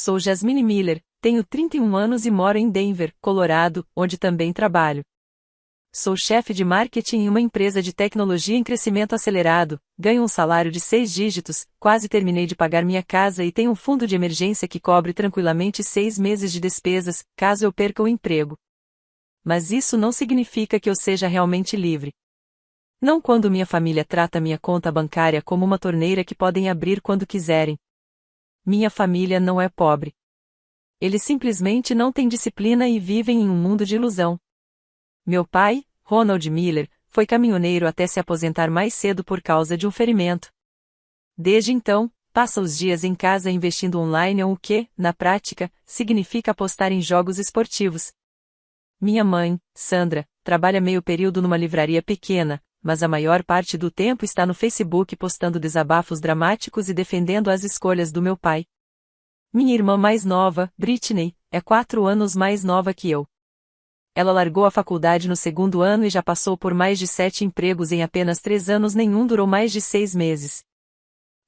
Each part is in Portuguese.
Sou Jasmine Miller, tenho 31 anos e moro em Denver, Colorado, onde também trabalho. Sou chefe de marketing em uma empresa de tecnologia em crescimento acelerado, ganho um salário de 6 dígitos, quase terminei de pagar minha casa e tenho um fundo de emergência que cobre tranquilamente 6 meses de despesas, caso eu perca o emprego. Mas isso não significa que eu seja realmente livre. Não quando minha família trata minha conta bancária como uma torneira que podem abrir quando quiserem. Minha família não é pobre. Eles simplesmente não têm disciplina e vivem em um mundo de ilusão. Meu pai, Ronald Miller, foi caminhoneiro até se aposentar mais cedo por causa de um ferimento. Desde então, passa os dias em casa investindo online o que, na prática, significa apostar em jogos esportivos. Minha mãe, Sandra, trabalha meio período numa livraria pequena, mas a maior parte do tempo está no Facebook postando desabafos dramáticos e defendendo as escolhas do meu pai. Minha irmã mais nova, Britney, é 4 anos mais nova que eu. Ela largou a faculdade no 2º ano e já passou por mais de 7 empregos em apenas 3 anos, nenhum durou mais de 6 meses.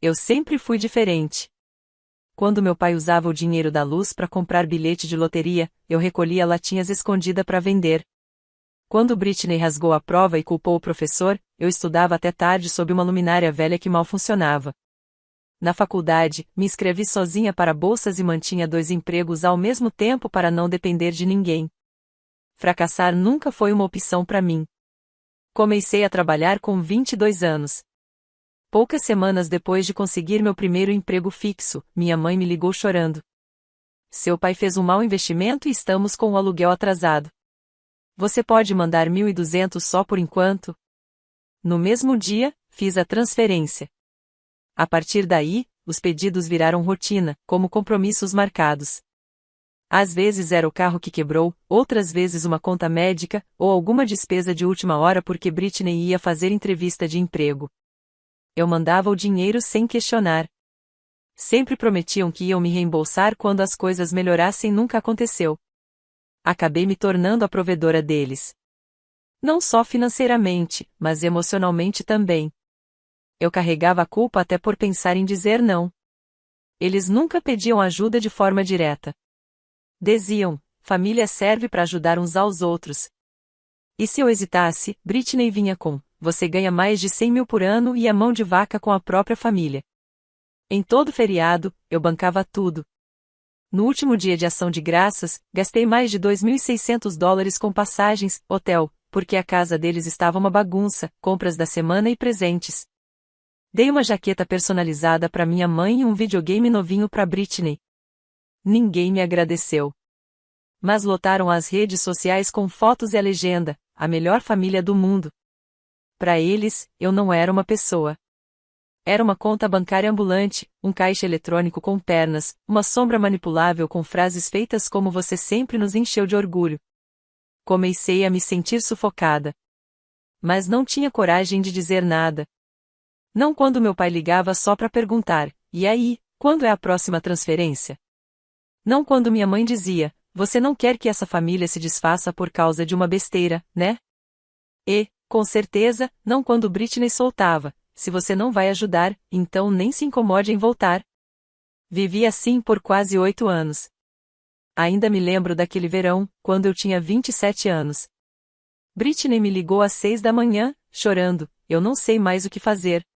Eu sempre fui diferente. Quando meu pai usava o dinheiro da luz para comprar bilhete de loteria, eu recolhia latinhas escondidas para vender. Quando Britney rasgou a prova e culpou o professor, eu estudava até tarde sob uma luminária velha que mal funcionava. Na faculdade, me inscrevi sozinha para bolsas e mantinha 2 empregos ao mesmo tempo para não depender de ninguém. Fracassar nunca foi uma opção para mim. Comecei a trabalhar com 22 anos. Poucas semanas depois de conseguir meu primeiro emprego fixo, minha mãe me ligou chorando. Seu pai fez um mau investimento e estamos com o aluguel atrasado. Você pode mandar 1.200 só por enquanto? No mesmo dia, fiz a transferência. A partir daí, os pedidos viraram rotina, como compromissos marcados. Às vezes era o carro que quebrou, outras vezes uma conta médica, ou alguma despesa de última hora porque Britney ia fazer entrevista de emprego. Eu mandava o dinheiro sem questionar. Sempre prometiam que iam me reembolsar quando as coisas melhorassem, nunca aconteceu. Acabei me tornando a provedora deles. Não só financeiramente, mas emocionalmente também. Eu carregava a culpa até por pensar em dizer não. Eles nunca pediam ajuda de forma direta. Diziam, família serve para ajudar uns aos outros. E se eu hesitasse, Britney vinha com, você ganha mais de 100 mil por ano e a mão de vaca com a própria família. Em todo feriado, eu bancava tudo. No último dia de ação de graças, gastei mais de $2.600 com passagens, hotel, porque a casa deles estava uma bagunça, compras da semana e presentes. Dei uma jaqueta personalizada para minha mãe e um videogame novinho para Britney. Ninguém me agradeceu. Mas lotaram as redes sociais com fotos e a legenda, a melhor família do mundo. Para eles, eu não era uma pessoa. Era uma conta bancária ambulante, um caixa eletrônico com pernas, uma sombra manipulável com frases feitas como você sempre nos encheu de orgulho. Comecei a me sentir sufocada. Mas não tinha coragem de dizer nada. Não quando meu pai ligava só para perguntar, e aí, quando é a próxima transferência? Não quando minha mãe dizia, você não quer que essa família se desfaça por causa de uma besteira, né? E, com certeza, não quando Britney soltava, se você não vai ajudar, então nem se incomode em voltar. Vivi assim por quase 8 anos. Ainda me lembro daquele verão, quando eu tinha 27 anos. Britney me ligou às 6 da manhã, chorando, eu não sei mais o que fazer.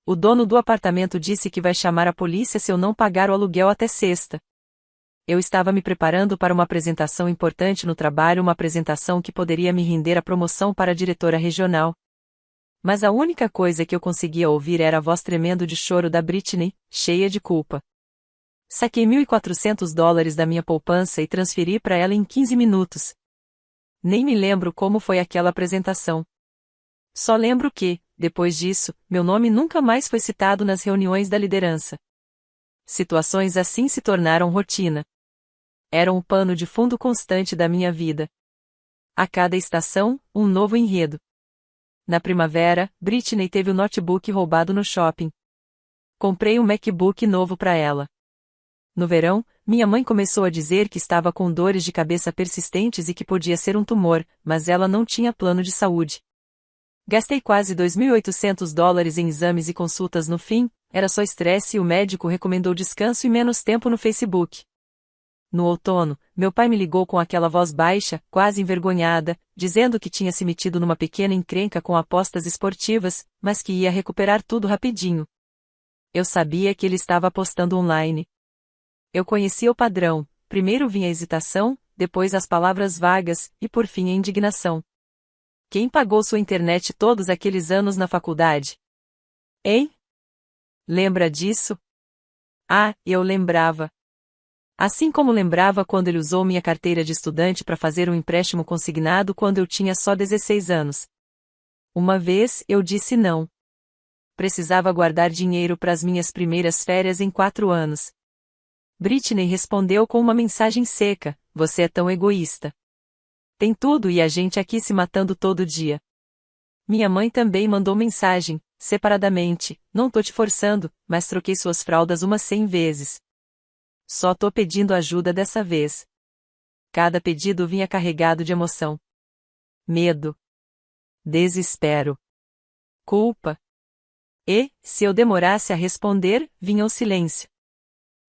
O dono do apartamento disse que vai chamar a polícia se eu não pagar o aluguel até sexta. Eu estava me preparando para uma apresentação importante no trabalho, uma apresentação que poderia me render a promoção para diretora regional. Mas a única coisa que eu conseguia ouvir era a voz tremendo de choro da Britney, cheia de culpa. Saquei $1.400 da minha poupança e transferi para ela em 15 minutos. Nem me lembro como foi aquela apresentação. Só lembro que, depois disso, meu nome nunca mais foi citado nas reuniões da liderança. Situações assim se tornaram rotina. Eram um pano de fundo constante da minha vida. A cada estação, um novo enredo. Na primavera, Britney teve o notebook roubado no shopping. Comprei um MacBook novo para ela. No verão, minha mãe começou a dizer que estava com dores de cabeça persistentes e que podia ser um tumor, mas ela não tinha plano de saúde. Gastei quase $2.800 em exames e consultas no fim, era só estresse e o médico recomendou descanso e menos tempo no Facebook. No outono, meu pai me ligou com aquela voz baixa, quase envergonhada, dizendo que tinha se metido numa pequena encrenca com apostas esportivas, mas que ia recuperar tudo rapidinho. Eu sabia que ele estava apostando online. Eu conhecia o padrão: primeiro vinha a hesitação, depois as palavras vagas, e por fim a indignação. Quem pagou sua internet todos aqueles anos na faculdade? Hein? Lembra disso? Ah, eu lembrava. Assim como lembrava quando ele usou minha carteira de estudante para fazer um empréstimo consignado quando eu tinha só 16 anos. Uma vez, eu disse não. Precisava guardar dinheiro para as minhas primeiras férias em 4 anos. Britney respondeu com uma mensagem seca: você é tão egoísta. Tem tudo e a gente aqui se matando todo dia. Minha mãe também mandou mensagem, separadamente: não tô te forçando, mas troquei suas fraldas umas 100 vezes. Só tô pedindo ajuda dessa vez. Cada pedido vinha carregado de emoção. Medo. Desespero. Culpa. E, se eu demorasse a responder, vinha o silêncio.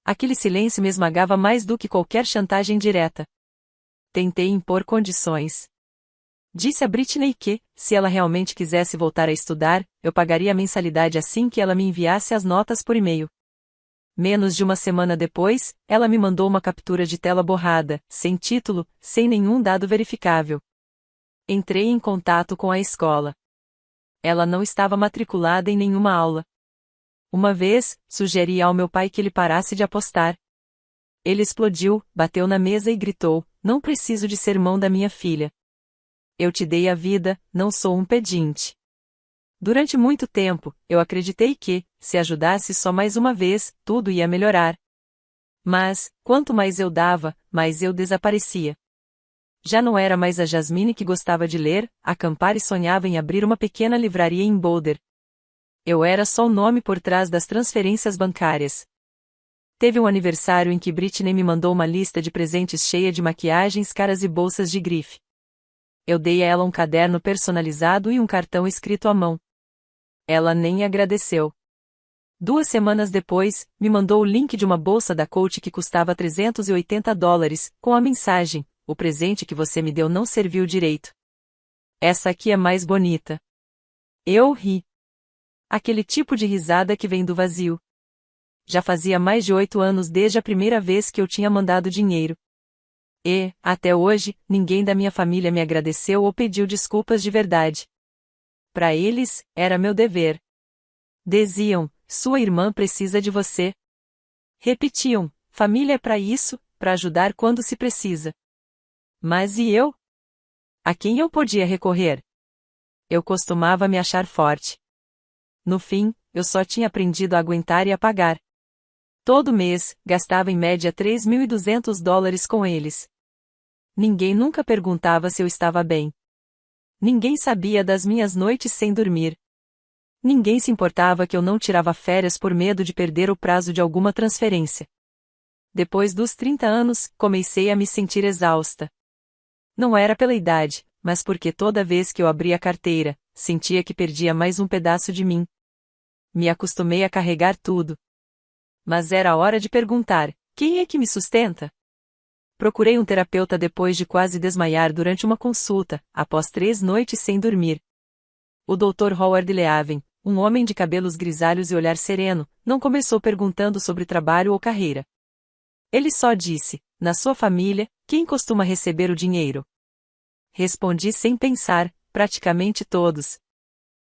Aquele silêncio me esmagava mais do que qualquer chantagem direta. Tentei impor condições. Disse a Britney que, se ela realmente quisesse voltar a estudar, eu pagaria a mensalidade assim que ela me enviasse as notas por e-mail. Menos de uma semana depois, ela me mandou uma captura de tela borrada, sem título, sem nenhum dado verificável. Entrei em contato com a escola. Ela não estava matriculada em nenhuma aula. Uma vez, sugeri ao meu pai que ele parasse de apostar. Ele explodiu, bateu na mesa e gritou: não preciso de sermão da minha filha. Eu te dei a vida, não sou um pedinte. Durante muito tempo, eu acreditei que, se ajudasse só mais uma vez, tudo ia melhorar. Mas, quanto mais eu dava, mais eu desaparecia. Já não era mais a Jasmine que gostava de ler, acampar e sonhava em abrir uma pequena livraria em Boulder. Eu era só o nome por trás das transferências bancárias. Teve um aniversário em que Britney me mandou uma lista de presentes cheia de maquiagens caras e bolsas de grife. Eu dei a ela um caderno personalizado e um cartão escrito à mão. Ela nem agradeceu. 2 semanas depois, me mandou o link de uma bolsa da Coach que custava $380, com a mensagem: o presente que você me deu não serviu direito. Essa aqui é mais bonita. Eu ri. Aquele tipo de risada que vem do vazio. Já fazia mais de 8 anos desde a primeira vez que eu tinha mandado dinheiro. E, até hoje, ninguém da minha família me agradeceu ou pediu desculpas de verdade. Para eles, era meu dever. Diziam: sua irmã precisa de você. Repetiam: família é para isso, para ajudar quando se precisa. Mas e eu? A quem eu podia recorrer? Eu costumava me achar forte. No fim, eu só tinha aprendido a aguentar e a pagar. Todo mês, gastava em média $3.200 com eles. Ninguém nunca perguntava se eu estava bem. Ninguém sabia das minhas noites sem dormir. Ninguém se importava que eu não tirava férias por medo de perder o prazo de alguma transferência. Depois dos 30 anos, comecei a me sentir exausta. Não era pela idade, mas porque toda vez que eu abria a carteira, sentia que perdia mais um pedaço de mim. Me acostumei a carregar tudo. Mas era hora de perguntar: quem é que me sustenta? Procurei um terapeuta depois de quase desmaiar durante uma consulta, após 3 noites sem dormir. O Dr. Howard Leaven, um homem de cabelos grisalhos e olhar sereno, não começou perguntando sobre trabalho ou carreira. Ele só disse: na sua família, quem costuma receber o dinheiro? Respondi sem pensar: praticamente todos.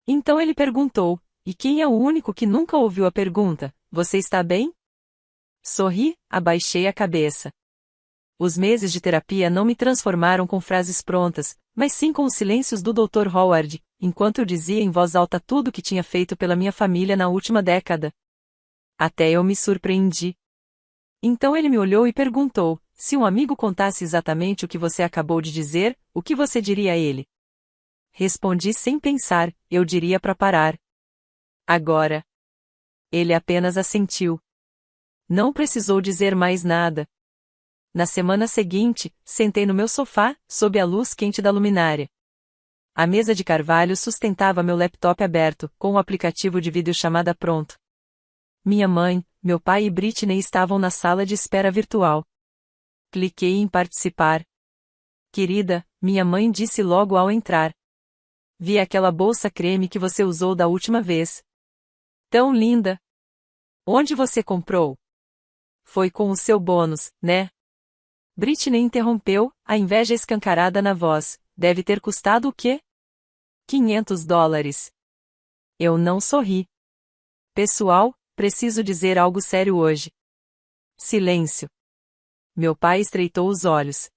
Então ele perguntou: e quem é o único que nunca ouviu a pergunta: você está bem? Sorri, abaixei a cabeça. Os meses de terapia não me transformaram com frases prontas, mas sim com os silêncios do Dr. Howard, enquanto eu dizia em voz alta tudo o que tinha feito pela minha família na última década. Até eu me surpreendi. Então ele me olhou e perguntou: se um amigo contasse exatamente o que você acabou de dizer, o que você diria a ele? Respondi sem pensar: eu diria para parar. Agora. Ele apenas assentiu. Não precisou dizer mais nada. Na semana seguinte, sentei no meu sofá, sob a luz quente da luminária. A mesa de carvalho sustentava meu laptop aberto, com o aplicativo de videochamada pronto. Minha mãe, meu pai e Britney estavam na sala de espera virtual. Cliquei em participar. Querida, minha mãe disse logo ao entrar. Vi aquela bolsa creme que você usou da última vez. Tão linda! Onde você comprou? Foi com o seu bônus, né? Britney interrompeu, a inveja escancarada na voz. Deve ter custado o quê? $500. Eu não sorri. Pessoal, preciso dizer algo sério hoje. Silêncio. Meu pai estreitou os olhos.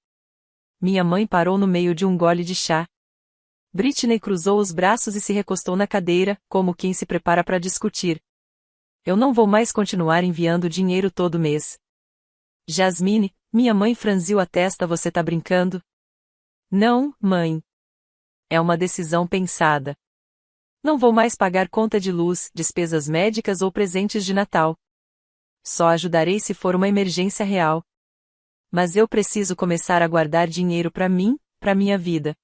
Minha mãe parou no meio de um gole de chá. Britney cruzou os braços e se recostou na cadeira, como quem se prepara para discutir. Eu não vou mais continuar enviando dinheiro todo mês. Jasmine, minha mãe franziu a testa. Você tá brincando? Não, mãe. É uma decisão pensada. Não vou mais pagar conta de luz, despesas médicas ou presentes de Natal. Só ajudarei se for uma emergência real. Mas eu preciso começar a guardar dinheiro para mim, para minha vida.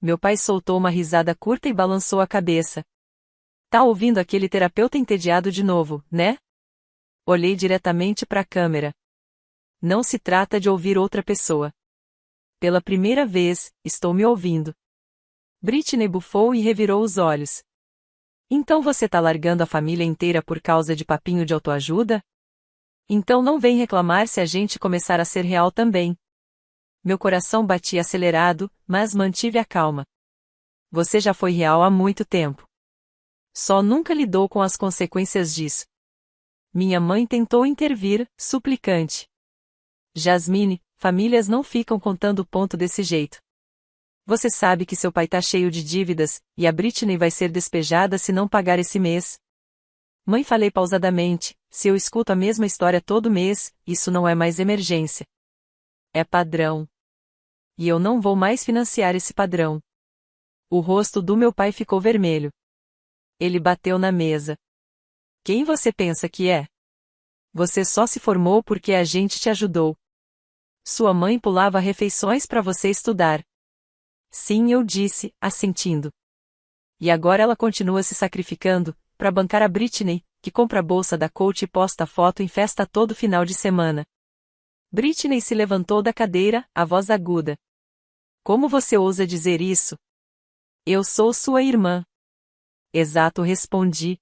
Meu pai soltou uma risada curta e balançou a cabeça. Tá ouvindo aquele terapeuta entediado de novo, né? Olhei diretamente para a câmera. Não se trata de ouvir outra pessoa. Pela primeira vez, estou me ouvindo. Britney bufou e revirou os olhos. Então você tá largando a família inteira por causa de papinho de autoajuda? Então não vem reclamar se a gente começar a ser real também. Meu coração batia acelerado, mas mantive a calma. Você já foi real há muito tempo. Só nunca lidou com as consequências disso. Minha mãe tentou intervir, suplicante. Jasmine, famílias não ficam contando ponto desse jeito. Você sabe que seu pai tá cheio de dívidas, e a Britney vai ser despejada se não pagar esse mês. Mãe, falei pausadamente, se eu escuto a mesma história todo mês, isso não é mais emergência. É padrão. E eu não vou mais financiar esse padrão. O rosto do meu pai ficou vermelho. Ele bateu na mesa. Quem você pensa que é? Você só se formou porque a gente te ajudou. Sua mãe pulava refeições para você estudar. Sim, eu disse, assentindo. E agora ela continua se sacrificando, para bancar a Britney, que compra a bolsa da Coach e posta foto em festa todo final de semana. Britney se levantou da cadeira, a voz aguda. Como você ousa dizer isso? Eu sou sua irmã. Exato, respondi.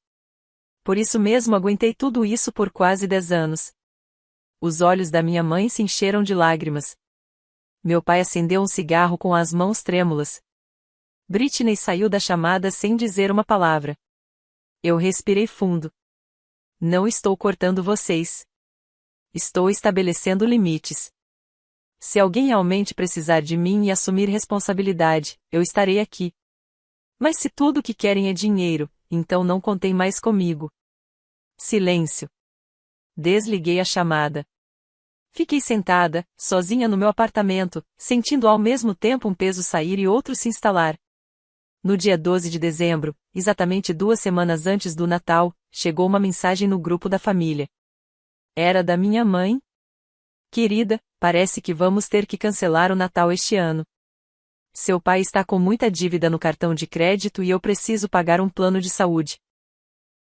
Por isso mesmo aguentei tudo isso por quase 10 anos. Os olhos da minha mãe se encheram de lágrimas. Meu pai acendeu um cigarro com as mãos trêmulas. Britney saiu da chamada sem dizer uma palavra. Eu respirei fundo. Não estou cortando vocês. Estou estabelecendo limites. Se alguém realmente precisar de mim e assumir responsabilidade, eu estarei aqui. Mas se tudo o que querem é dinheiro, então não contem mais comigo. Silêncio. Desliguei a chamada. Fiquei sentada, sozinha no meu apartamento, sentindo ao mesmo tempo um peso sair e outro se instalar. No dia 12 de dezembro, exatamente 2 semanas antes do Natal, chegou uma mensagem no grupo da família. Era da minha mãe. Querida, parece que vamos ter que cancelar o Natal este ano. Seu pai está com muita dívida no cartão de crédito e eu preciso pagar um plano de saúde.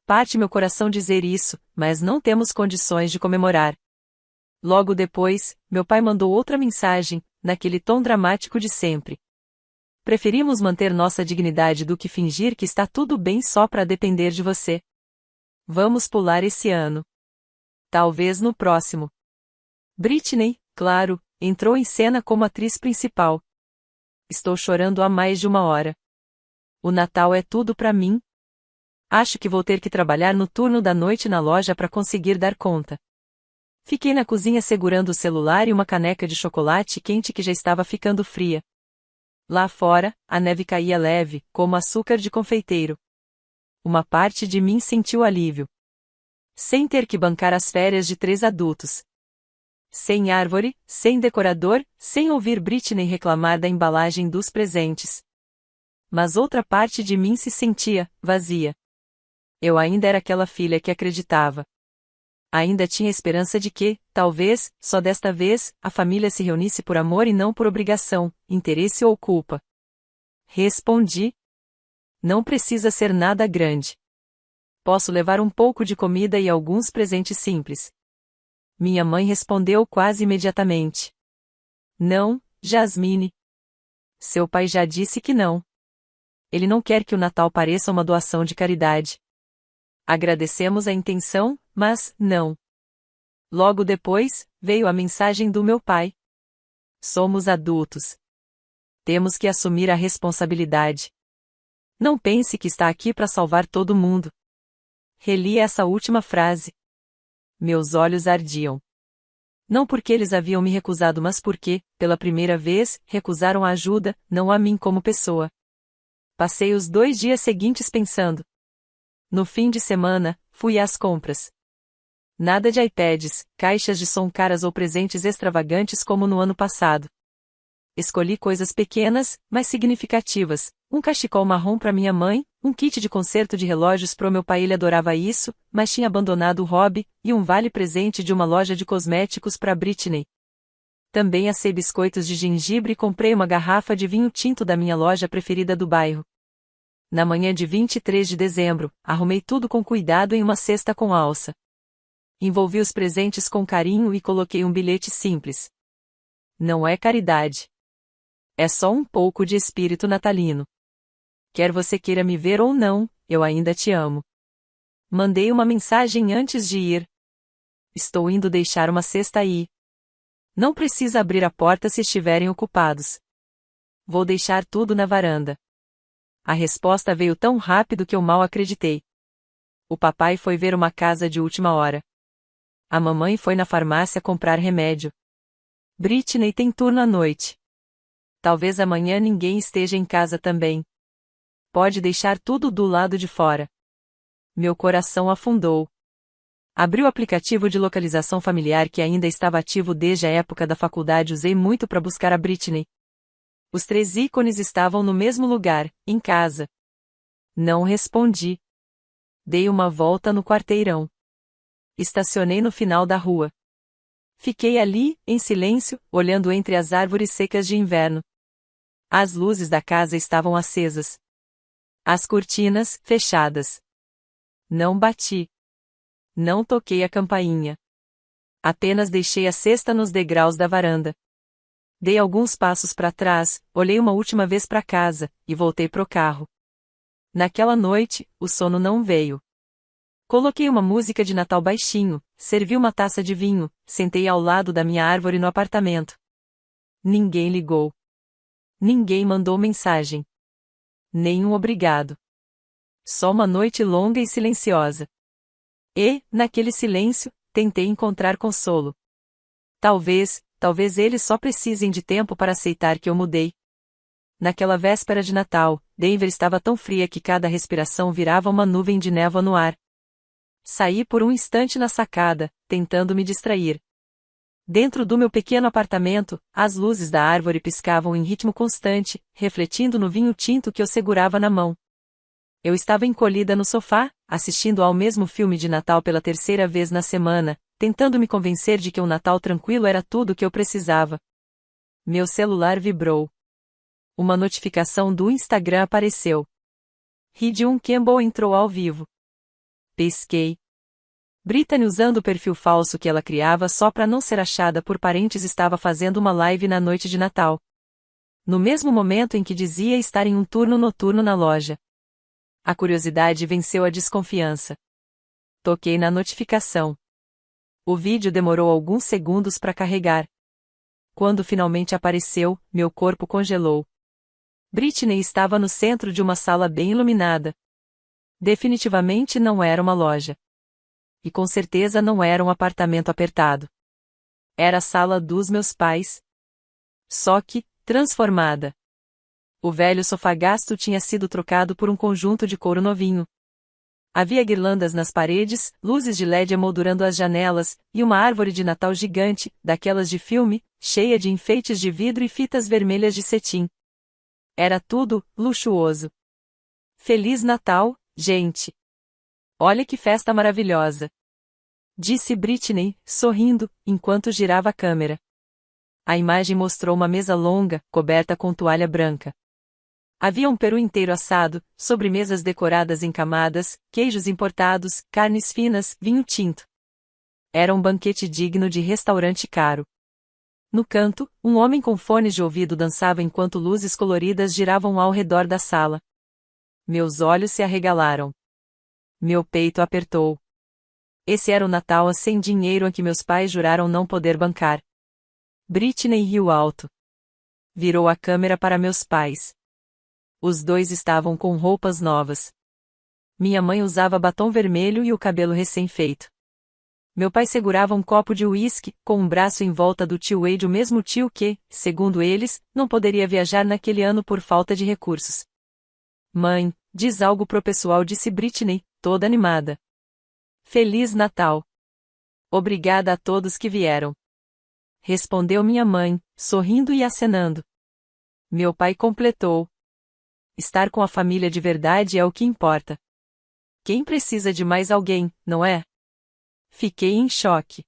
Parte meu coração dizer isso, mas não temos condições de comemorar. Logo depois, meu pai mandou outra mensagem, naquele tom dramático de sempre. Preferimos manter nossa dignidade do que fingir que está tudo bem só para depender de você. Vamos pular esse ano. Talvez no próximo. Britney, claro, entrou em cena como atriz principal. Estou chorando há mais de 1 hora. O Natal é tudo para mim. Acho que vou ter que trabalhar no turno da noite na loja para conseguir dar conta. Fiquei na cozinha segurando o celular e uma caneca de chocolate quente que já estava ficando fria. Lá fora, a neve caía leve, como açúcar de confeiteiro. Uma parte de mim sentiu alívio. Sem ter que bancar as férias de 3 adultos. Sem árvore, sem decorador, sem ouvir Britney reclamar da embalagem dos presentes. Mas outra parte de mim se sentia vazia. Eu ainda era aquela filha que acreditava. Ainda tinha esperança de que, talvez, só desta vez, a família se reunisse por amor e não por obrigação, interesse ou culpa. Respondi. Não precisa ser nada grande. Posso levar um pouco de comida e alguns presentes simples. Minha mãe respondeu quase imediatamente. Não, Jasmine. Seu pai já disse que não. Ele não quer que o Natal pareça uma doação de caridade. Agradecemos a intenção, mas, não. Logo depois, veio a mensagem do meu pai. Somos adultos. Temos que assumir a responsabilidade. Não pense que está aqui para salvar todo mundo. Reli essa última frase. Meus olhos ardiam. Não porque eles haviam me recusado, mas porque, pela primeira vez, recusaram a ajuda, não a mim como pessoa. Passei os 2 dias seguintes pensando. No fim de semana, fui às compras. Nada de iPads, caixas de som caras ou presentes extravagantes como no ano passado. Escolhi coisas pequenas, mas significativas, um cachecol marrom para minha mãe, um kit de conserto de relógios pro meu pai, ele adorava isso, mas tinha abandonado o hobby, e um vale-presente de uma loja de cosméticos para Britney. Também assei biscoitos de gengibre e comprei uma garrafa de vinho tinto da minha loja preferida do bairro. Na manhã de 23 de dezembro, arrumei tudo com cuidado em uma cesta com alça. Envolvi os presentes com carinho e coloquei um bilhete simples. Não é caridade. É só um pouco de espírito natalino. Quer você queira me ver ou não, eu ainda te amo. Mandei uma mensagem antes de ir. Estou indo deixar uma cesta aí. Não precisa abrir a porta se estiverem ocupados. Vou deixar tudo na varanda. A resposta veio tão rápido que eu mal acreditei. O papai foi ver uma casa de última hora. A mamãe foi na farmácia comprar remédio. Britney tem turno à noite. Talvez amanhã ninguém esteja em casa também. Pode deixar tudo do lado de fora. Meu coração afundou. Abri o aplicativo de localização familiar que ainda estava ativo desde a época da faculdade, usei muito para buscar a Britney. Os 3 ícones estavam no mesmo lugar, em casa. Não respondi. Dei uma volta no quarteirão. Estacionei no final da rua. Fiquei ali, em silêncio, olhando entre as árvores secas de inverno. As luzes da casa estavam acesas. As cortinas, fechadas. Não bati. Não toquei a campainha. Apenas deixei a cesta nos degraus da varanda. Dei alguns passos para trás, olhei uma última vez para casa, e voltei pro carro. Naquela noite, o sono não veio. Coloquei uma música de Natal baixinho, servi uma taça de vinho, sentei ao lado da minha árvore no apartamento. Ninguém ligou. Ninguém mandou mensagem. Nenhum obrigado. Só uma noite longa e silenciosa. E, naquele silêncio, tentei encontrar consolo. Talvez eles só precisem de tempo para aceitar que eu mudei. Naquela véspera de Natal, Denver estava tão fria que cada respiração virava uma nuvem de névoa no ar. Saí por um instante na sacada, tentando me distrair. Dentro do meu pequeno apartamento, as luzes da árvore piscavam em ritmo constante, refletindo no vinho tinto que eu segurava na mão. Eu estava encolhida no sofá, assistindo ao mesmo filme de Natal pela 3ª vez na semana, tentando me convencer de que um Natal tranquilo era tudo o que eu precisava. Meu celular vibrou. Uma notificação do Instagram apareceu. Hyun Campbell entrou ao vivo. Pesquei. Britney, usando o perfil falso que ela criava só para não ser achada por parentes, estava fazendo uma live na noite de Natal. No mesmo momento em que dizia estar em um turno noturno na loja. A curiosidade venceu a desconfiança. Toquei na notificação. O vídeo demorou alguns segundos para carregar. Quando finalmente apareceu, meu corpo congelou. Britney estava no centro de uma sala bem iluminada. Definitivamente não era uma loja. E com certeza não era um apartamento apertado. Era a sala dos meus pais. Só que, transformada. O velho sofá gasto tinha sido trocado por um conjunto de couro novinho. Havia guirlandas nas paredes, luzes de LED emoldurando as janelas, e uma árvore de Natal gigante, daquelas de filme, cheia de enfeites de vidro e fitas vermelhas de cetim. Era tudo luxuoso. Feliz Natal, gente! Olha que festa maravilhosa! Disse Britney, sorrindo, enquanto girava a câmera. A imagem mostrou uma mesa longa, coberta com toalha branca. Havia um peru inteiro assado, sobremesas decoradas em camadas, queijos importados, carnes finas, vinho tinto. Era um banquete digno de restaurante caro. No canto, um homem com fones de ouvido dançava enquanto luzes coloridas giravam ao redor da sala. Meus olhos se arregalaram. Meu peito apertou. Esse era o Natal sem dinheiro a que meus pais juraram não poder bancar. Britney riu alto. Virou a câmera para meus pais. Os dois estavam com roupas novas. Minha mãe usava batom vermelho e o cabelo recém-feito. Meu pai segurava um copo de uísque, com um braço em volta do tio Wade, o mesmo tio que, segundo eles, não poderia viajar naquele ano por falta de recursos. Mãe, diz algo pro pessoal, disse Britney, toda animada. Feliz Natal! Obrigada a todos que vieram. Respondeu minha mãe, sorrindo e acenando. Meu pai completou. Estar com a família de verdade é o que importa. Quem precisa de mais alguém, não é? Fiquei em choque.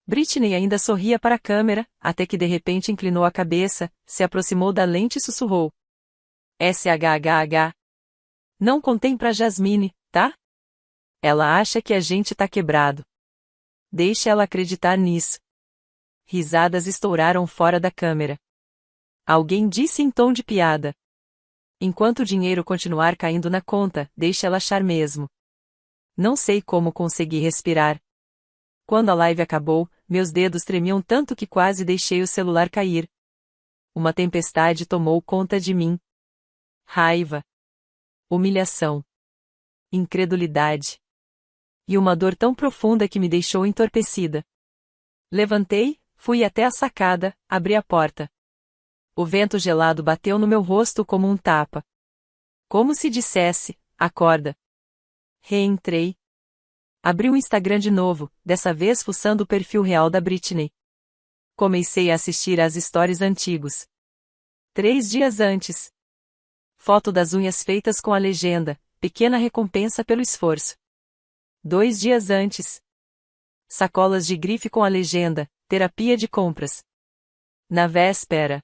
Britney ainda sorria para a câmera, até que de repente inclinou a cabeça, se aproximou da lente e sussurrou. SHHH. Não contem pra Jasmine, tá? Ela acha que a gente tá quebrado. Deixa ela acreditar nisso. Risadas estouraram fora da câmera. Alguém disse em tom de piada. Enquanto o dinheiro continuar caindo na conta, deixa ela achar mesmo. Não sei como consegui respirar. Quando a live acabou, meus dedos tremiam tanto que quase deixei o celular cair. Uma tempestade tomou conta de mim. Raiva. Humilhação. Incredulidade. E uma dor tão profunda que me deixou entorpecida. Levantei, fui até a sacada, abri a porta. O vento gelado bateu no meu rosto como um tapa. Como se dissesse, acorda. Reentrei. Abri o Instagram de novo, dessa vez fuçando o perfil real da Britney. Comecei a assistir às stories antigos. 3 dias antes. Foto das unhas feitas com a legenda, pequena recompensa pelo esforço. 2 dias antes. Sacolas de grife com a legenda, terapia de compras. Na véspera.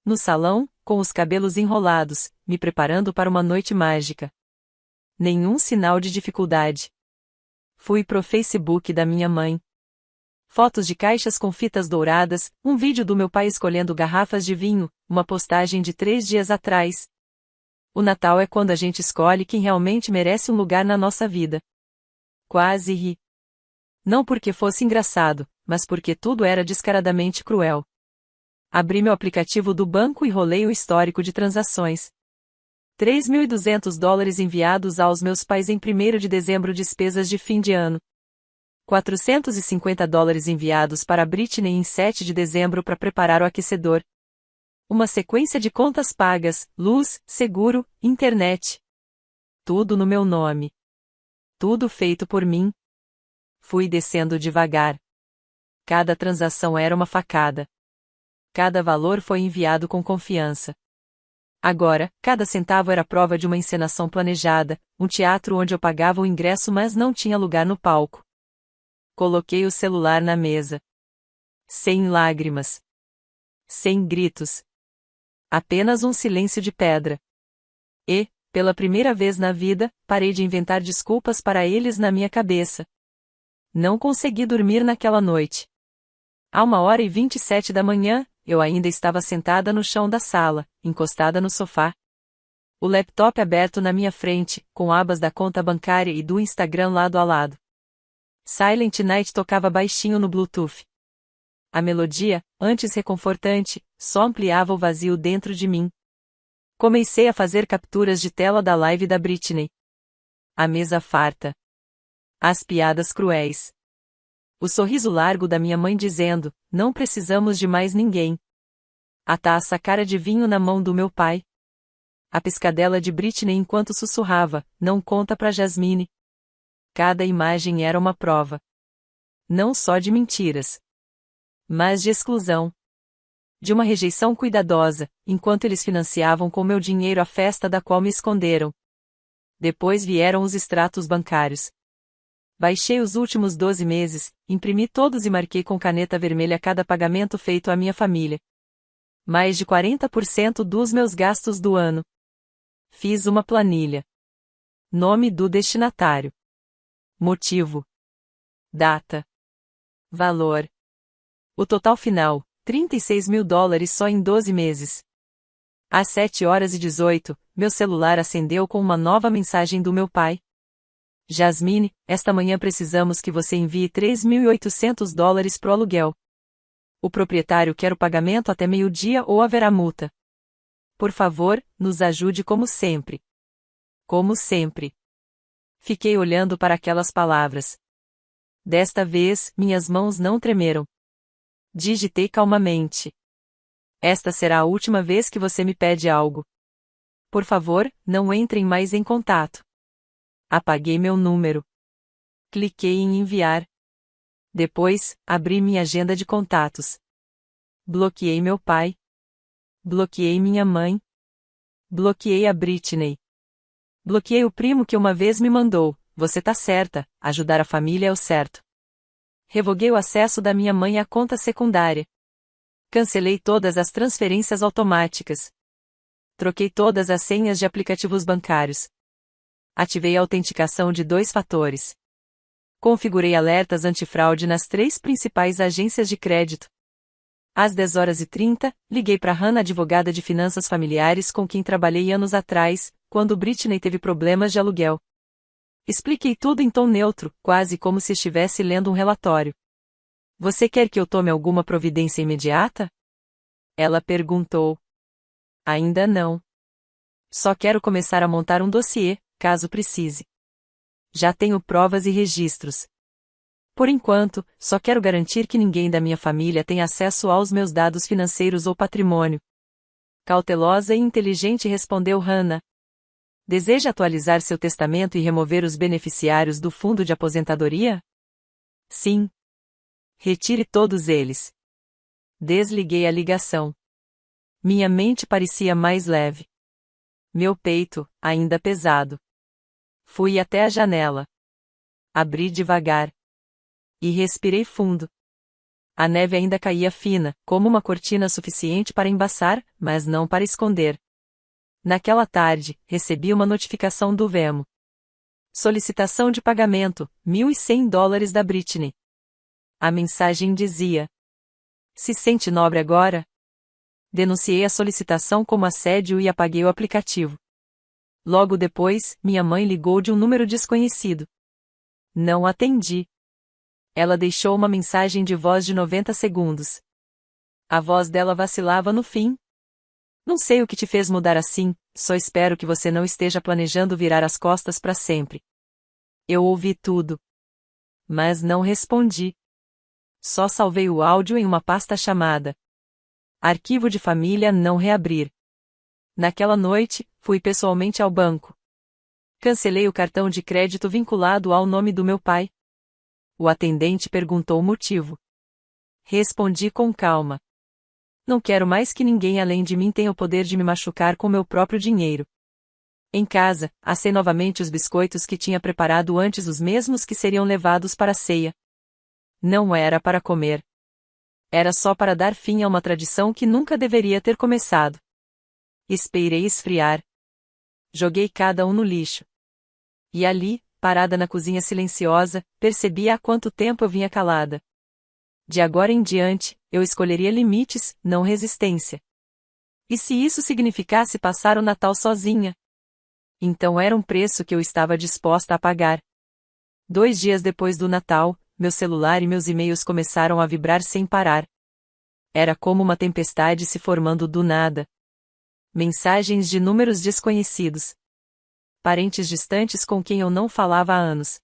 No salão, com os cabelos enrolados, me preparando para uma noite mágica. Nenhum sinal de dificuldade. Fui pro Facebook da minha mãe. Fotos de caixas com fitas douradas, um vídeo do meu pai escolhendo garrafas de vinho, uma postagem de 3 dias atrás. O Natal é quando a gente escolhe quem realmente merece um lugar na nossa vida. Quase ri. Não porque fosse engraçado, mas porque tudo era descaradamente cruel. Abri meu aplicativo do banco e rolei o histórico de transações. $3.200 enviados aos meus pais em 1º de dezembro, despesas de fim de ano. $450 enviados para Britney em 7 de dezembro para preparar o aquecedor. Uma sequência de contas pagas, luz, seguro, internet. Tudo no meu nome. Tudo feito por mim. Fui descendo devagar. Cada transação era uma facada. Cada valor foi enviado com confiança. Agora, cada centavo era prova de uma encenação planejada, um teatro onde eu pagava o ingresso mas não tinha lugar no palco. Coloquei o celular na mesa. Sem lágrimas. Sem gritos. Apenas um silêncio de pedra. E, pela primeira vez na vida, parei de inventar desculpas para eles na minha cabeça. Não consegui dormir naquela noite. À 1h27 da manhã, eu ainda estava sentada no chão da sala, encostada no sofá. O laptop aberto na minha frente, com abas da conta bancária e do Instagram lado a lado. Silent Night tocava baixinho no Bluetooth. A melodia, antes reconfortante, só ampliava o vazio dentro de mim. Comecei a fazer capturas de tela da live da Britney. A mesa farta. As piadas cruéis. O sorriso largo da minha mãe dizendo, não precisamos de mais ninguém. A taça cara de vinho na mão do meu pai. A piscadela de Britney enquanto sussurrava, não conta pra Jasmine. Cada imagem era uma prova. Não só de mentiras, mas de exclusão. De uma rejeição cuidadosa, enquanto eles financiavam com meu dinheiro a festa da qual me esconderam. Depois vieram os extratos bancários. Baixei os últimos 12 meses, imprimi todos e marquei com caneta vermelha cada pagamento feito à minha família. Mais de 40% dos meus gastos do ano. Fiz uma planilha. Nome do destinatário. Motivo. Data. Valor. O total final, $36.000 só em 12 meses. Às 7h18, meu celular acendeu com uma nova mensagem do meu pai. Jasmine, esta manhã precisamos que você envie $3.800 pro aluguel. O proprietário quer o pagamento até meio-dia ou haverá multa. Por favor, nos ajude como sempre. Como sempre. Fiquei olhando para aquelas palavras. Desta vez, minhas mãos não tremeram. Digitei calmamente. Esta será a última vez que você me pede algo. Por favor, não entrem mais em contato. Apaguei meu número. Cliquei em enviar. Depois, abri minha agenda de contatos. Bloqueei meu pai. Bloqueei minha mãe. Bloqueei a Britney. Bloqueei o primo que uma vez me mandou: "Você tá certa, ajudar a família é o certo." Revoguei o acesso da minha mãe à conta secundária. Cancelei todas as transferências automáticas. Troquei todas as senhas de aplicativos bancários. Ativei a autenticação de 2 fatores. Configurei alertas antifraude nas 3 principais agências de crédito. Às 10h30, liguei para Hannah, advogada de finanças familiares com quem trabalhei anos atrás, quando Britney teve problemas de aluguel. Expliquei tudo em tom neutro, quase como se estivesse lendo um relatório. "Você quer que eu tome alguma providência imediata?" Ela perguntou. "Ainda não. Só quero começar a montar um dossiê, caso precise. Já tenho provas e registros. Por enquanto, só quero garantir que ninguém da minha família tenha acesso aos meus dados financeiros ou patrimônio." Cautelosa e inteligente, respondeu Hannah. "Deseja atualizar seu testamento e remover os beneficiários do fundo de aposentadoria?" "Sim." "Retire todos eles." Desliguei a ligação. Minha mente parecia mais leve. Meu peito, ainda pesado. Fui até a janela. Abri devagar. E respirei fundo. A neve ainda caía fina, como uma cortina suficiente para embaçar, mas não para esconder. Naquela tarde, recebi uma notificação do Venmo. Solicitação de pagamento, $1.100 da Britney. A mensagem dizia: "Se sente nobre agora?" Denunciei a solicitação como assédio e apaguei o aplicativo. Logo depois, minha mãe ligou de um número desconhecido. Não atendi. Ela deixou uma mensagem de voz de 90 segundos. A voz dela vacilava no fim. "Não sei o que te fez mudar assim, só espero que você não esteja planejando virar as costas para sempre." Eu ouvi tudo. Mas não respondi. Só salvei o áudio em uma pasta chamada Arquivo de Família não reabrir. Naquela noite, fui pessoalmente ao banco. Cancelei o cartão de crédito vinculado ao nome do meu pai. O atendente perguntou o motivo. Respondi com calma: "Não quero mais que ninguém além de mim tenha o poder de me machucar com meu próprio dinheiro." Em casa, assei novamente os biscoitos que tinha preparado antes, os mesmos que seriam levados para a ceia. Não era para comer. Era só para dar fim a uma tradição que nunca deveria ter começado. Esperei esfriar. Joguei cada um no lixo. E ali, parada na cozinha silenciosa, percebi há quanto tempo eu vinha calada. De agora em diante, eu escolheria limites, não resistência. E se isso significasse passar o Natal sozinha? Então era um preço que eu estava disposta a pagar. 2 dias depois do Natal, meu celular e meus e-mails começaram a vibrar sem parar. Era como uma tempestade se formando do nada. Mensagens de números desconhecidos. Parentes distantes com quem eu não falava há anos.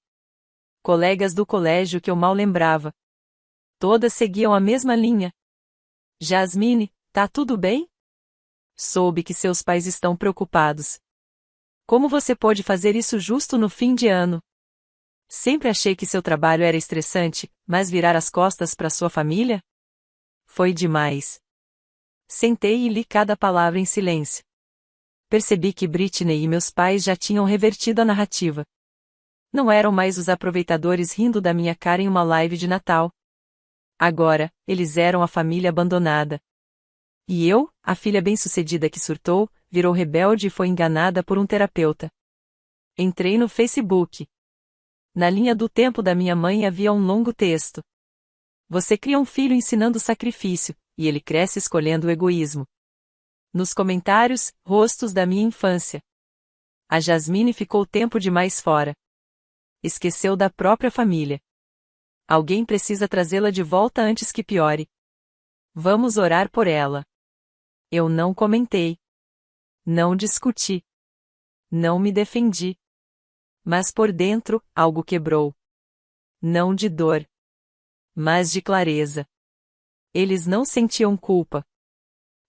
Colegas do colégio que eu mal lembrava. Todas seguiam a mesma linha. "Jasmine, tá tudo bem? Soube que seus pais estão preocupados. Como você pôde fazer isso justo no fim de ano? Sempre achei que seu trabalho era estressante, mas virar as costas para sua família? Foi demais." Sentei e li cada palavra em silêncio. Percebi que Britney e meus pais já tinham revertido a narrativa. Não eram mais os aproveitadores rindo da minha cara em uma live de Natal. Agora, eles eram a família abandonada. E eu, a filha bem-sucedida que surtou, virou rebelde e foi enganada por um terapeuta. Entrei no Facebook. Na linha do tempo da minha mãe havia um longo texto. Você cria um filho ensinando sacrifício, e ele cresce escolhendo o egoísmo. Nos comentários, rostos da minha infância. A Jasmine ficou tempo demais fora. Esqueceu da própria família. Alguém precisa trazê-la de volta antes que piore. Vamos orar por ela. Eu não comentei. Não discuti. Não me defendi. Mas por dentro, algo quebrou. Não de dor, mas de clareza. Eles não sentiam culpa.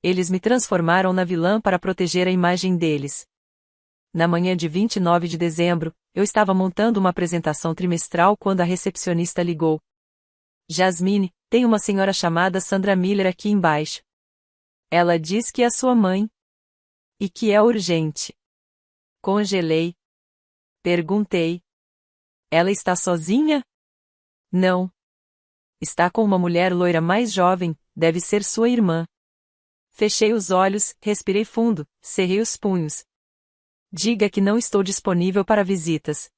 Eles me transformaram na vilã para proteger a imagem deles. Na manhã de 29 de dezembro, eu estava montando uma apresentação trimestral quando a recepcionista ligou. Jasmine, tem uma senhora chamada Sandra Miller aqui embaixo. Ela diz que é sua mãe. E que é urgente. Congelei. Perguntei. Ela está sozinha? Não. Está com uma mulher loira mais jovem, deve ser sua irmã. Fechei os olhos, respirei fundo, cerrei os punhos. Diga que não estou disponível para visitas.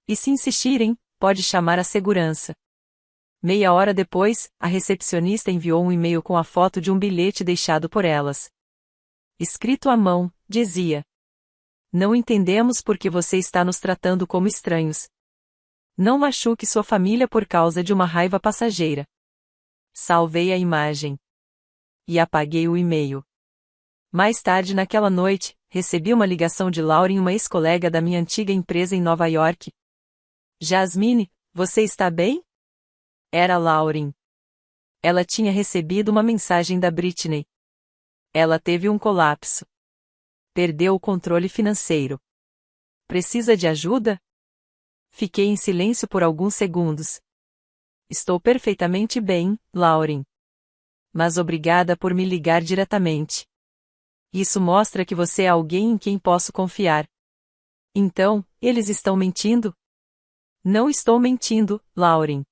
E se insistirem, pode chamar a segurança. Meia hora depois, a recepcionista enviou um e-mail com a foto de um bilhete deixado por elas. Escrito à mão, dizia: Não entendemos por que você está nos tratando como estranhos. Não machuque sua família por causa de uma raiva passageira. Salvei a imagem. E apaguei o e-mail. Mais tarde naquela noite, recebi uma ligação de Lauren, uma ex-colega da minha antiga empresa em Nova York. Jasmine, você está bem? Era Lauren. Ela tinha recebido uma mensagem da Britney. Ela teve um colapso. Perdeu o controle financeiro. Precisa de ajuda? Fiquei em silêncio por alguns segundos. Estou perfeitamente bem, Lauren. Mas obrigada por me ligar diretamente. Isso mostra que você é alguém em quem posso confiar. Então, eles estão mentindo? Não estou mentindo, Lauren.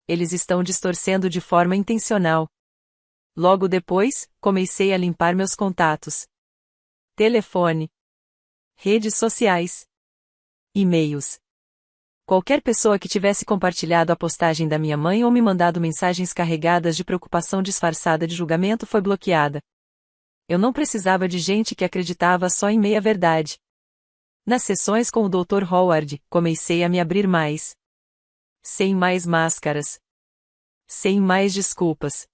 Eles estão distorcendo de forma intencional. Logo depois, comecei a limpar meus contatos. Telefone. Redes sociais. E-mails. Qualquer pessoa que tivesse compartilhado a postagem da minha mãe ou me mandado mensagens carregadas de preocupação disfarçada de julgamento foi bloqueada. Eu não precisava de gente que acreditava só em meia-verdade. Nas sessões com o Dr. Howard, comecei a me abrir mais. Sem mais máscaras. Sem mais desculpas.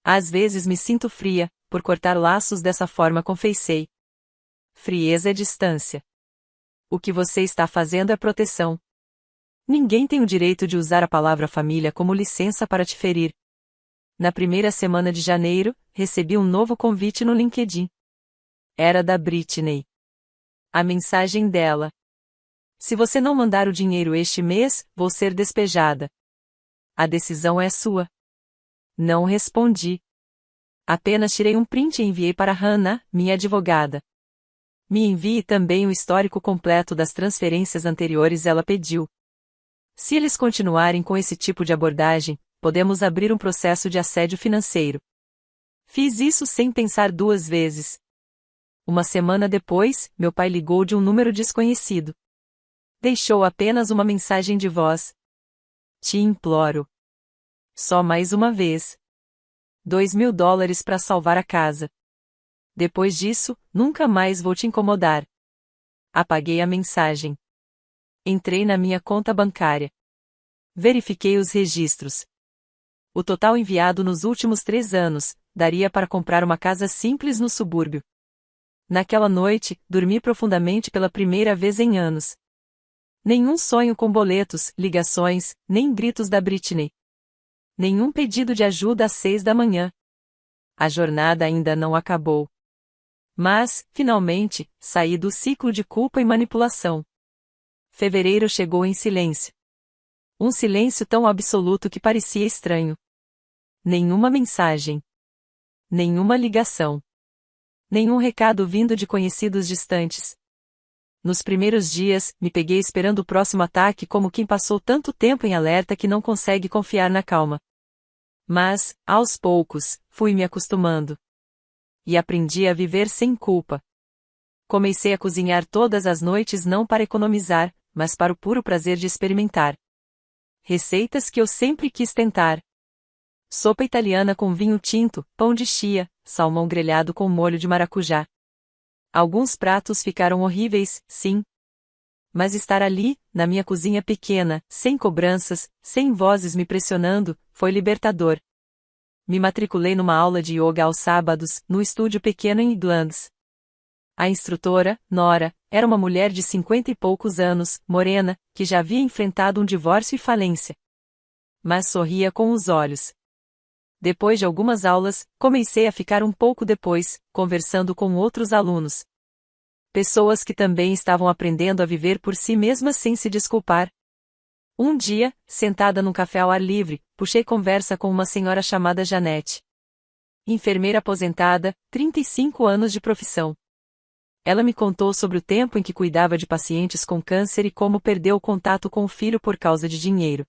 Às vezes me sinto fria, por cortar laços dessa forma confessei. Frieza é distância. O que você está fazendo é proteção. Ninguém tem o direito de usar a palavra família como licença para te ferir. Na primeira semana de janeiro, recebi um novo convite no LinkedIn. Era da Britney. A mensagem dela: Se você não mandar o dinheiro este mês, vou ser despejada. A decisão é sua. Não respondi. Apenas tirei um print e enviei para Hannah, minha advogada. Me envie também o histórico completo das transferências anteriores, ela pediu. Se eles continuarem com esse tipo de abordagem, podemos abrir um processo de assédio financeiro. Fiz isso sem pensar duas vezes. Uma semana depois, meu pai ligou de um número desconhecido. Deixou apenas uma mensagem de voz. Te imploro. Só mais uma vez. $2.000 para salvar a casa. Depois disso, nunca mais vou te incomodar. Apaguei a mensagem. Entrei na minha conta bancária. Verifiquei os registros. O total enviado nos últimos 3 anos, daria para comprar uma casa simples no subúrbio. Naquela noite, dormi profundamente pela primeira vez em anos. Nenhum sonho com boletos, ligações, nem gritos da Britney. Nenhum pedido de ajuda às 6 da manhã. A jornada ainda não acabou. Mas, finalmente, saí do ciclo de culpa e manipulação. Fevereiro chegou em silêncio. Um silêncio tão absoluto que parecia estranho. Nenhuma mensagem. Nenhuma ligação. Nenhum recado vindo de conhecidos distantes. Nos primeiros dias, me peguei esperando o próximo ataque como quem passou tanto tempo em alerta que não consegue confiar na calma. Mas, aos poucos, fui me acostumando. E aprendi a viver sem culpa. Comecei a cozinhar todas as noites não para economizar, mas para o puro prazer de experimentar receitas que eu sempre quis tentar. Sopa italiana com vinho tinto, pão de chia, salmão grelhado com molho de maracujá. Alguns pratos ficaram horríveis, sim. Mas estar ali, na minha cozinha pequena, sem cobranças, sem vozes me pressionando, foi libertador. Me matriculei numa aula de yoga aos sábados, no estúdio pequeno em Iglands. A instrutora, Nora, era uma mulher de 50 e poucos anos, morena, que já havia enfrentado um divórcio e falência. Mas sorria com os olhos. Depois de algumas aulas, comecei a ficar um pouco depois, conversando com outros alunos. Pessoas que também estavam aprendendo a viver por si mesmas sem se desculpar. Um dia, sentada num café ao ar livre, puxei conversa com uma senhora chamada Janete. Enfermeira aposentada, 35 anos de profissão. Ela me contou sobre o tempo em que cuidava de pacientes com câncer e como perdeu o contato com o filho por causa de dinheiro.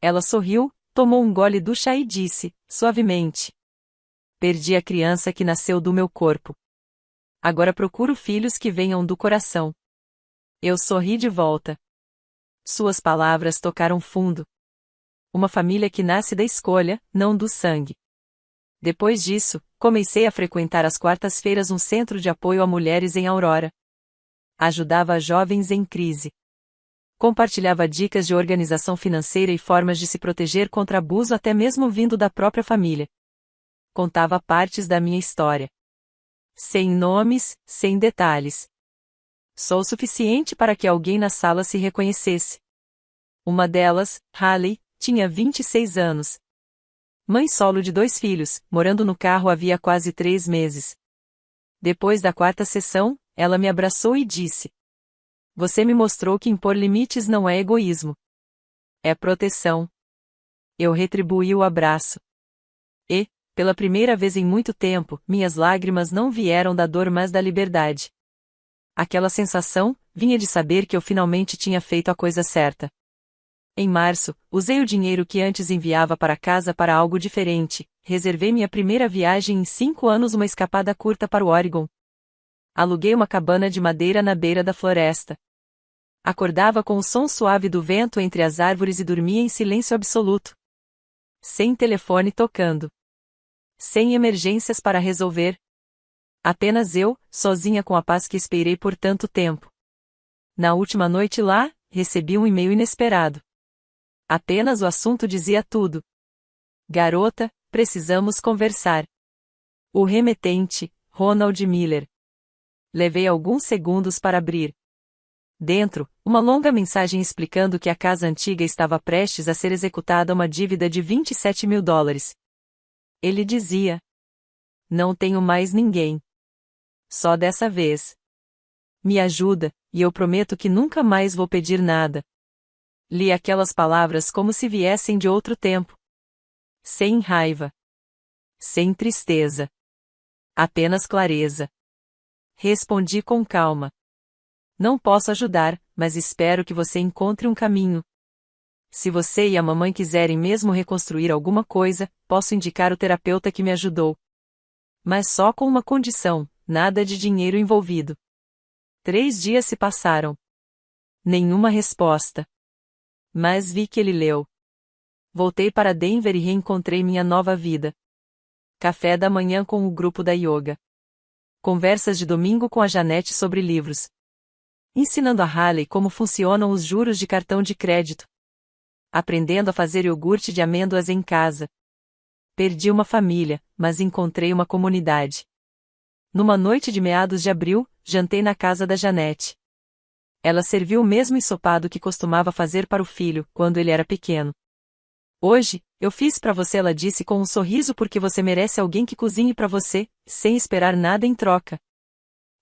Ela sorriu, tomou um gole do chá e disse, suavemente: perdi a criança que nasceu do meu corpo. Agora procuro filhos que venham do coração. Eu sorri de volta. Suas palavras tocaram fundo. Uma família que nasce da escolha, não do sangue. Depois disso, comecei a frequentar às quartas-feiras um centro de apoio a mulheres em Aurora. Ajudava jovens em crise. Compartilhava dicas de organização financeira e formas de se proteger contra abuso até mesmo vindo da própria família. Contava partes da minha história. Sem nomes, sem detalhes. Só o suficiente para que alguém na sala se reconhecesse. Uma delas, Haley, tinha 26 anos. Mãe solo de 2 filhos, morando no carro havia quase 3 meses. Depois da 4ª sessão, ela me abraçou e disse: você me mostrou que impor limites não é egoísmo. É proteção. Eu retribuí o abraço. E, pela primeira vez em muito tempo, minhas lágrimas não vieram da dor mas da liberdade. Aquela sensação vinha de saber que eu finalmente tinha feito a coisa certa. Em março, usei o dinheiro que antes enviava para casa para algo diferente. Reservei minha primeira viagem em 5 anos, uma escapada curta para o Oregon. Aluguei uma cabana de madeira na beira da floresta. Acordava com o som suave do vento entre as árvores e dormia em silêncio absoluto. Sem telefone tocando. Sem emergências para resolver. Apenas eu, sozinha com a paz que esperei por tanto tempo. Na última noite lá, recebi um e-mail inesperado. Apenas o assunto dizia tudo. Garota, precisamos conversar. O remetente, Ronald Miller. Levei alguns segundos para abrir. Dentro, uma longa mensagem explicando que a casa antiga estava prestes a ser executada uma dívida de $27 mil. Ele dizia: não tenho mais ninguém. Só dessa vez. Me ajuda, e eu prometo que nunca mais vou pedir nada. Li aquelas palavras como se viessem de outro tempo. Sem raiva. Sem tristeza. Apenas clareza. Respondi com calma. Não posso ajudar, mas espero que você encontre um caminho. Se você e a mamãe quiserem mesmo reconstruir alguma coisa, posso indicar o terapeuta que me ajudou. Mas só com uma condição: nada de dinheiro envolvido. 3 dias se passaram. Nenhuma resposta. Mas vi que ele leu. Voltei para Denver e reencontrei minha nova vida. Café da manhã com o grupo da yoga. Conversas de domingo com a Janete sobre livros. Ensinando a Haley como funcionam os juros de cartão de crédito. Aprendendo a fazer iogurte de amêndoas em casa. Perdi uma família, mas encontrei uma comunidade. Numa noite de meados de abril, jantei na casa da Janete. Ela serviu o mesmo ensopado que costumava fazer para o filho, quando ele era pequeno. Hoje, eu fiz para você, ela disse com um sorriso, porque você merece alguém que cozinhe para você, sem esperar nada em troca.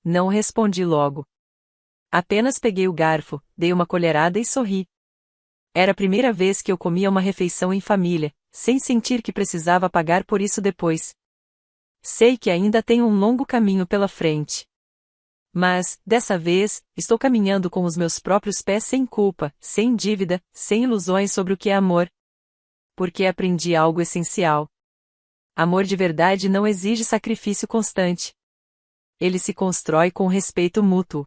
Não respondi logo. Apenas peguei o garfo, dei uma colherada e sorri. Era a primeira vez que eu comia uma refeição em família, sem sentir que precisava pagar por isso depois. Sei que ainda tenho um longo caminho pela frente. Mas, dessa vez, estou caminhando com os meus próprios pés sem culpa, sem dívida, sem ilusões sobre o que é amor. porque aprendi algo essencial. Amor de verdade não exige sacrifício constante. Ele se constrói com respeito mútuo.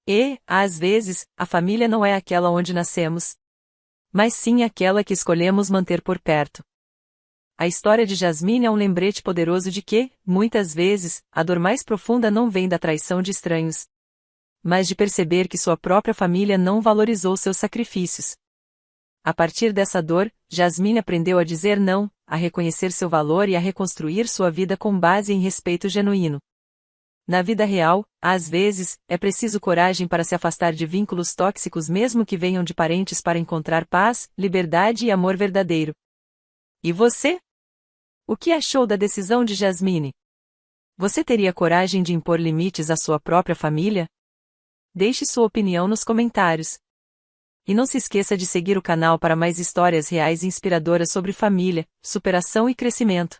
E, às vezes, a família não é aquela onde nascemos, mas sim aquela que escolhemos manter por perto. A história de Jasmine é um lembrete poderoso de que, muitas vezes, a dor mais profunda não vem da traição de estranhos, mas de perceber que sua própria família não valorizou seus sacrifícios. A partir dessa dor, Jasmine aprendeu a dizer não, a reconhecer seu valor e a reconstruir sua vida com base em respeito genuíno. Na vida real, às vezes, é preciso coragem para se afastar de vínculos tóxicos mesmo que venham de parentes para encontrar paz, liberdade e amor verdadeiro. E você? O que achou da decisão de Jasmine? Você teria coragem de impor limites à sua própria família? Deixe sua opinião nos comentários. E não se esqueça de seguir o canal para mais histórias reais e inspiradoras sobre família, superação e crescimento.